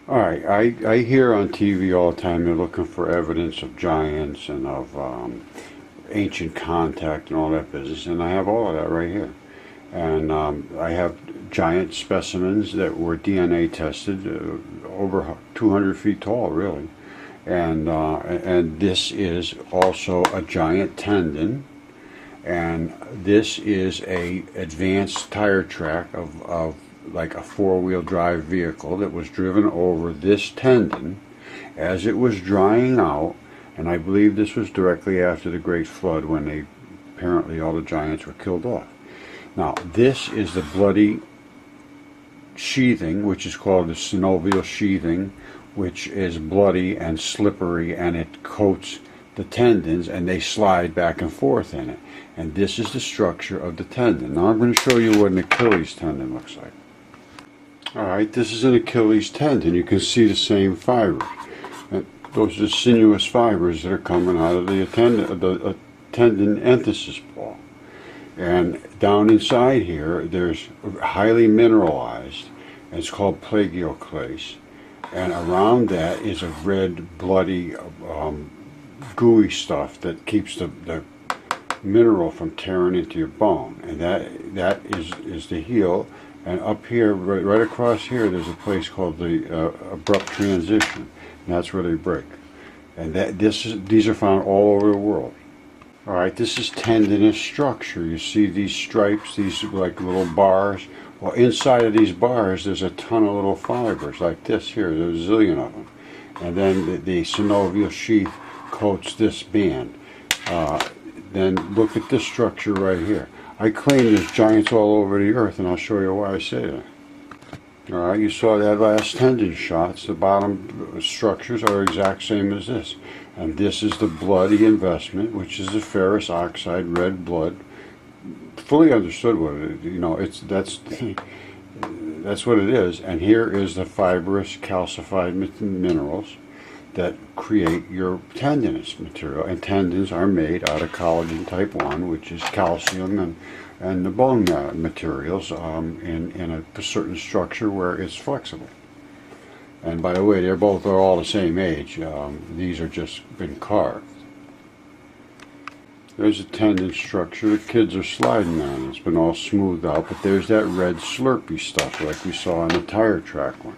Alright, I hear on TV all the time they're looking for evidence of giants and of ancient contact and all that business, and I have all of that right here. And I have giant specimens that were DNA tested, over 200 feet tall, really. And this is also a giant tendon, and this is a advanced tire track of like a four-wheel drive vehicle that was driven over this tendon as it was drying out. And I believe this was directly after the Great Flood, when apparently all the giants were killed off. Now this is the bloody sheathing, which is called the synovial sheathing, which is bloody and slippery, and it coats the tendons and they slide back and forth in it. And this is the structure of the tendon. Now I'm going to show you what an Achilles tendon looks like. Alright, this is an Achilles tendon. You can see the same fibers. Those are the sinuous fibers that are coming out of the tendon enthesis ball. And down inside here, there's highly mineralized, and it's called plagioclase. And around that is a red, bloody, gooey stuff that keeps the mineral from tearing into your bone. And that is the heel. And up here, right across here, there's a place called the abrupt transition. And that's where they break. And these are found all over the world. Alright, this is tendinous structure. You see these stripes, these like little bars. Well, inside of these bars, there's a ton of little fibers like this here. There's a zillion of them. And then the synovial sheath coats this band. Then look at this structure right here. I claim there's giants all over the earth, and I'll show you why I say that. Alright, you saw that last tendon shots. The bottom structures are exact same as this. And this is the bloody investment, which is the ferrous oxide, red blood. Fully understood what it is. You know, that's what it is. And here is the fibrous calcified minerals that create your tendinous material. And tendons are made out of collagen type 1, which is calcium and the bone materials in a certain structure where it's flexible. And by the way, they're all the same age. These are just been carved. There's a tendon structure the kids are sliding on. It's been all smoothed out, but there's that red slurpy stuff like we saw in the tire track one.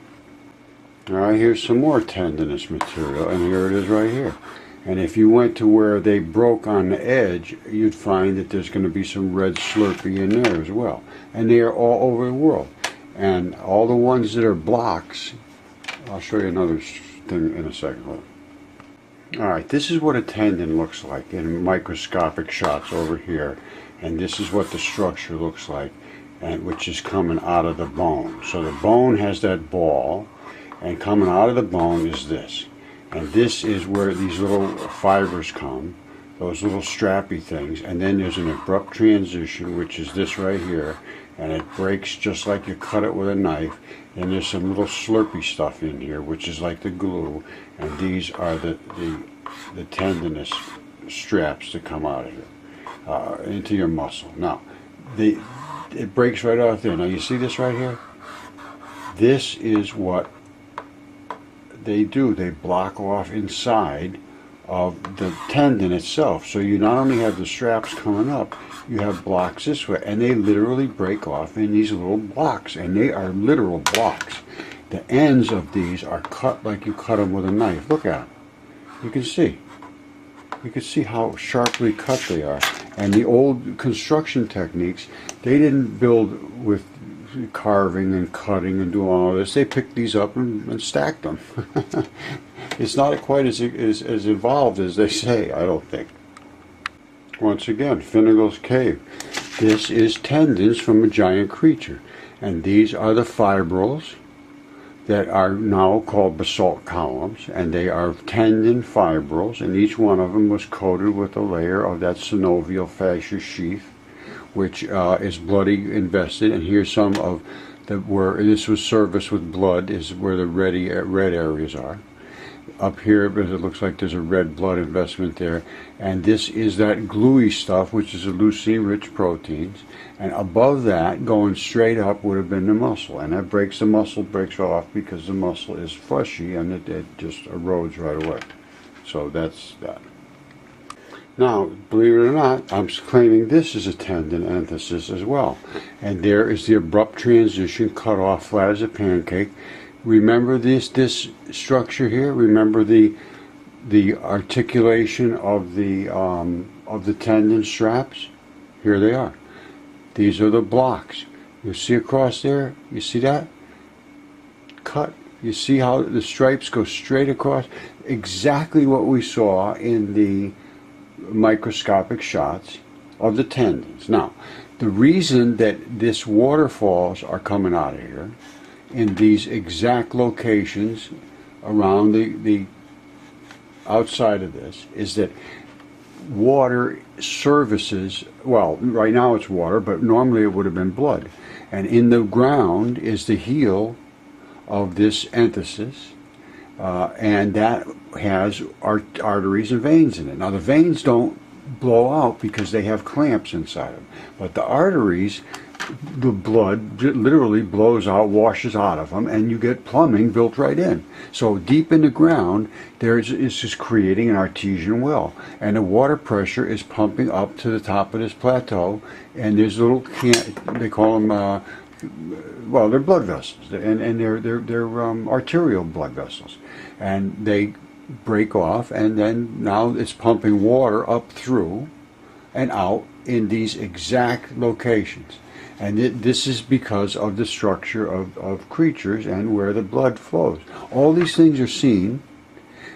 Alright, here's some more tendinous material, and here it is right here. And if you went to where they broke on the edge, you'd find that there's going to be some red slurpy in there as well. And they are all over the world. And all the ones that are blocks, I'll show you another thing in a second. Alright, this is what a tendon looks like in microscopic shots over here. And this is what the structure looks like, and which is coming out of the bone. So the bone has that ball, and coming out of the bone is this. And this is where these little fibers come, those little strappy things. And then there's an abrupt transition, which is this right here. And it breaks just like you cut it with a knife. And there's some little slurpy stuff in here, which is like the glue. And these are the tendinous straps that come out of here into your muscle. Now, it breaks right off there. Now you see this right here? This is what they do. They block off inside of the tendon itself. So you not only have the straps coming up, you have blocks this way, and they literally break off in these little blocks, and they are literal blocks. The ends of these are cut like you cut them with a knife. Look at them. You can see. You can see how sharply cut they are. And the old construction techniques, they didn't build with carving and cutting and doing all this. They picked these up and stacked them. It's not quite as evolved as they say, I don't think. Once again, Finnegan's Cave. This is tendons from a giant creature. And these are the fibrils that are now called basalt columns. And they are tendon fibrils. And each one of them was coated with a layer of that synovial fascia sheath, which is bloody invested. And here's some of where this was serviced with blood, is where the red areas are. up here, but it looks like there's a red blood investment there. And this is that gluey stuff, which is a leucine-rich proteins. And above that, going straight up, would have been the muscle. And that breaks, the muscle breaks off because the muscle is fleshy and it just erodes right away. So that's that. Now, believe it or not, I'm claiming this is a tendon enthesis as well. And there is the abrupt transition, cut off flat as a pancake. Remember this structure here? Remember the articulation of the tendon straps? Here they are. These are the blocks. You see across there? You see that? Cut. You see how the stripes go straight across? Exactly what we saw in the microscopic shots of the tendons. Now, the reason that this waterfalls are coming out of here in these exact locations around the outside of this is that water services, well, right now it's water, but normally it would have been blood. And in the ground is the heel of this enthesis, and that has arteries and veins in it. Now the veins don't blow out because they have clamps inside them, but the arteries, the blood literally blows out, washes out of them, and you get plumbing built right in. So deep in the ground, it's just creating an artesian well, and the water pressure is pumping up to the top of this plateau, and there's little, they call them, well, they're blood vessels, and they're arterial blood vessels, and they break off, and then now it's pumping water up through and out in these exact locations. And this is because of the structure of creatures and where the blood flows. All these things are seen,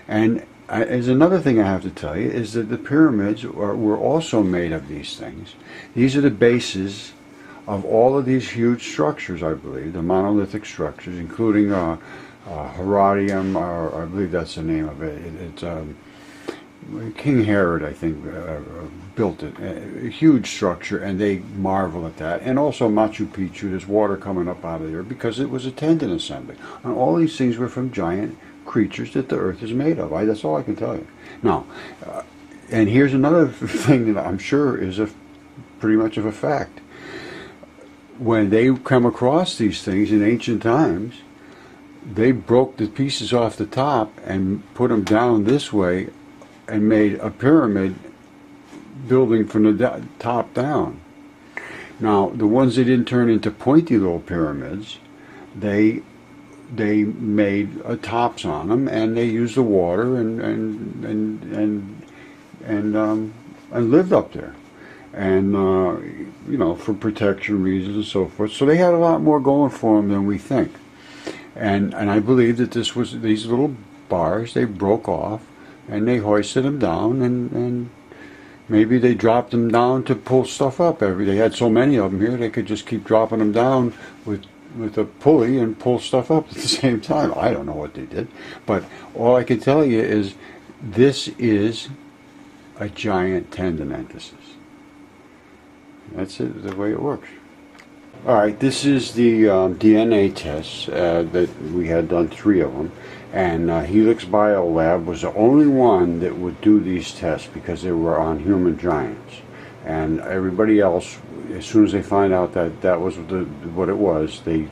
and as another thing I have to tell you is that the pyramids were also made of these things. These are the bases of all of these huge structures, I believe, the monolithic structures, including Herodium, or I believe that's the name of it. It's King Herod, I think, built it. A huge structure, and they marvel at that. And also Machu Picchu, there's water coming up out of there because it was a tendon assembly. And all these things were from giant creatures that the earth is made of. That's all I can tell you. Now, and here's another thing that I'm sure is pretty much of a fact. When they come across these things in ancient times, they broke the pieces off the top and put them down this way and made a pyramid building from the top down. Now, the ones they didn't turn into pointy little pyramids, they made tops on them, and they used the water and lived up there, and you know, for protection reasons and so forth. So they had a lot more going for them than we think. And I believe that these little bars, they broke off, and they hoisted them down, and maybe they dropped them down to pull stuff up. They had so many of them here, they could just keep dropping them down with a pulley and pull stuff up at the same time. I don't know what they did, but all I can tell you is this is a giant tendon enthesis. That's it, the way it works. All right, this is the DNA tests that we had done 3 of them, and Helix Biolab was the only one that would do these tests because they were on human giants, and everybody else, as soon as they find out that that was what it was, they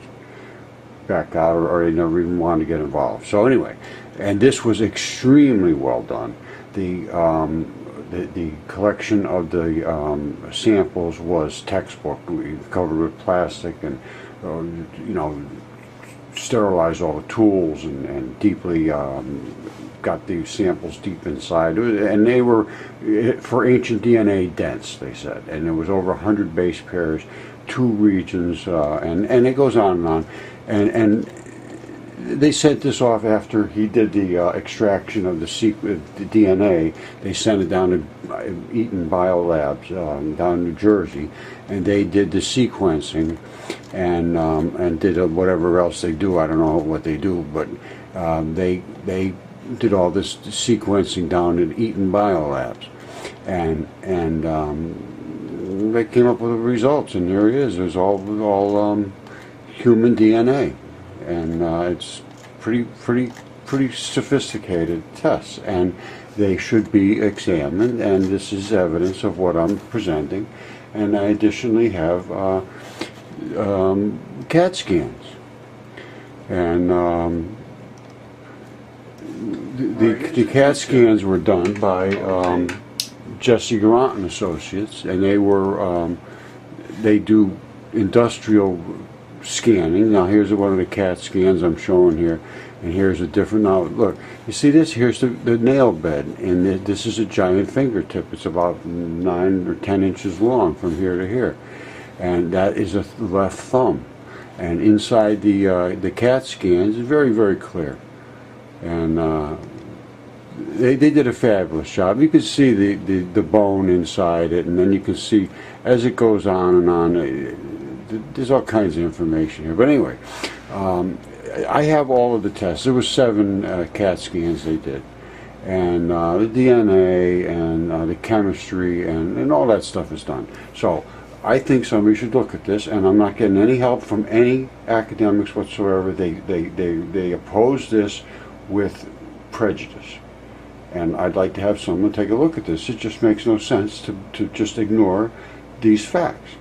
back out, or they never even wanted to get involved. So anyway, and this was extremely well done. The collection of the samples was textbook. We covered with plastic, and you know, sterilized all the tools, and deeply got the samples deep inside. And they were, for ancient DNA, dense, they said. And there was over 100 base pairs, 2 regions, and it goes on and on. And they sent this off after he did the extraction of the DNA. They sent it down to Eaton Biolabs down in New Jersey, and they did the sequencing and did whatever else they do. I don't know what they do, but they did all this sequencing down at Eaton Biolabs, and they came up with the results. And there it is. There's all human DNA. And it's pretty pretty sophisticated tests, and they should be examined, and this is evidence of what I'm presenting. And I additionally have CAT scans, and the CAT scans were done by Jesse Garant and Associates, and they do industrial scanning. Now here's one of the CAT scans I'm showing here, and here's a different. Now look, you see this? Here's the nail bed, and this is a giant fingertip. It's about 9 or 10 inches long from here to here, and that is a left thumb. And inside the CAT scans is very, very clear, and they did a fabulous job. You can see the bone inside it, and then you can see as it goes on and on. There's all kinds of information here. But anyway, I have all of the tests. There were 7 CAT scans they did. And the DNA and the chemistry and all that stuff is done. So I think somebody should look at this, and I'm not getting any help from any academics whatsoever. They oppose this with prejudice. And I'd like to have someone take a look at this. It just makes no sense to just ignore these facts.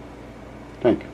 Thank you.